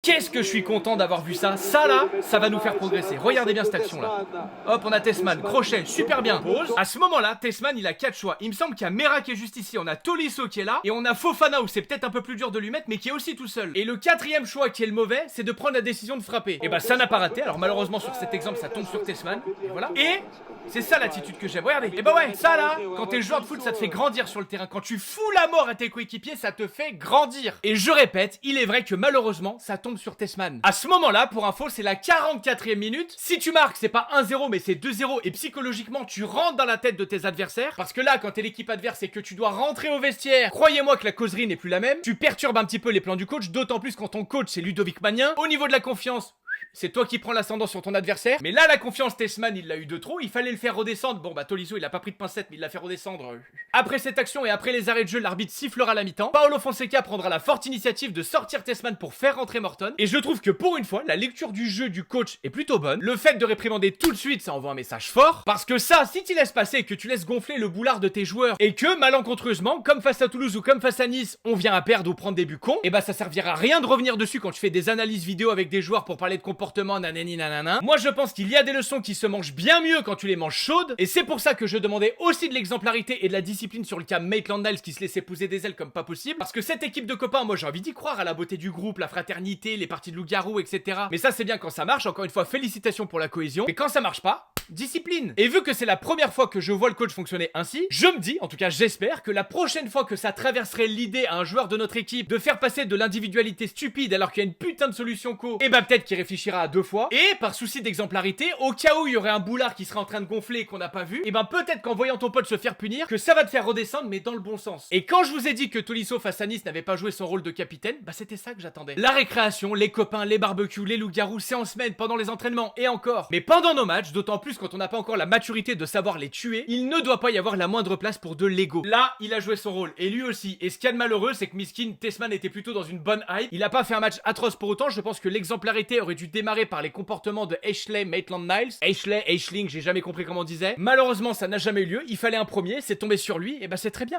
Qu'est-ce que je suis content d'avoir vu ça. Ça là, ça va nous faire progresser. Regardez bien cette action là. Hop, on a Tessman, crochet, super bien. Pause. À ce moment-là, Tessman il a 4 choix. Il me semble qu'il y a Mera qui est juste ici, on a Tolisso qui est là, et on a Fofana où c'est peut-être un peu plus dur de lui mettre, mais qui est aussi tout seul. Et le quatrième choix qui est le mauvais, c'est de prendre la décision de frapper. Et bah ça n'a pas raté, alors malheureusement sur cet exemple ça tombe sur Tessman. Et voilà. Et c'est ça l'attitude que j'aime. Regardez. Et bah ouais, ça là, quand t'es joueur de foot, ça te fait grandir sur le terrain. Quand tu fous la mort à tes coéquipiers, ça te fait grandir. Et je répète, il est vrai que malheureusement, ça tombe sur Tessman. À ce moment-là, pour info, c'est la 44e minute. Si tu marques, c'est pas 1-0, mais c'est 2-0. Et psychologiquement, tu rentres dans la tête de tes adversaires. Parce que là, quand t'es l'équipe adverse et que tu dois rentrer au vestiaire, croyez-moi que la causerie n'est plus la même. Tu perturbes un petit peu les plans du coach, d'autant plus quand ton coach, c'est Ludovic Magnin. Au niveau de la confiance, c'est toi qui prends l'ascendant sur ton adversaire. Mais là, la confiance, Tessman, il l'a eu de trop. Il fallait le faire redescendre. Bon, bah, Tolisso, il a pas pris de pincette, mais il l'a fait redescendre. Après cette action et après les arrêts de jeu, l'arbitre sifflera la mi-temps. Paolo Fonseca prendra la forte initiative de sortir Tessman pour faire rentrer Morton. Et je trouve que pour une fois, la lecture du jeu du coach est plutôt bonne. Le fait de réprimander tout de suite, ça envoie un message fort. Parce que ça, si tu laisses passer et que tu laisses gonfler le boulard de tes joueurs et que, malencontreusement, comme face à Toulouse ou comme face à Nice, on vient à perdre ou prendre des buts cons, et bah, ça servira à rien de revenir dessus quand tu fais des analyses vidéo avec des joueurs pour parler de comportement, nanani. Moi je pense qu'il y a des leçons qui se mangent bien mieux quand tu les manges chaudes. Et c'est pour ça que je demandais aussi de l'exemplarité et de la discipline sur le cas Maitland-Niles qui se laissait pousser des ailes comme pas possible. Parce que cette équipe de copains, moi j'ai envie d'y croire à la beauté du groupe, la fraternité, les parties de loup-garou, etc. Mais ça c'est bien quand ça marche, encore une fois félicitations pour la cohésion. Mais quand ça marche pas, discipline. Et vu que c'est la première fois que je vois le coach fonctionner ainsi, je me dis, en tout cas j'espère, que la prochaine fois que ça traverserait l'idée à un joueur de notre équipe de faire passer de l'individualité stupide alors qu'il y a une putain de solution co, et bah peut-être qu'il réfléchira à 2 fois. Et par souci d'exemplarité, au cas où il y aurait un boulard qui serait en train de gonfler et qu'on n'a pas vu, et ben peut-être qu'en voyant ton pote se faire punir, que ça va te faire redescendre mais dans le bon sens. Et quand je vous ai dit que Tolisso face à Nice n'avait pas joué son rôle de capitaine, bah c'était ça que j'attendais. La récréation, les copains, les barbecues, les loups-garous, c'est en semaine, pendant les entraînements et encore. Mais pendant nos matchs, d'autant plus quand on n'a pas encore la maturité de savoir les tuer, il ne doit pas y avoir la moindre place pour de l'ego. Là, il a joué son rôle, et lui aussi. Et ce qu'il y a de malheureux, c'est que Miskin, Tessman était plutôt dans une bonne hype. Il a pas fait un match atroce pour autant, je pense que l'exemplarité aurait dû démarrer par les comportements de Ashley Maitland-Niles. Ashley, Aisling, j'ai jamais compris comment on disait. Malheureusement, ça n'a jamais eu lieu. Il fallait un premier, c'est tombé sur lui, et bah c'est très bien.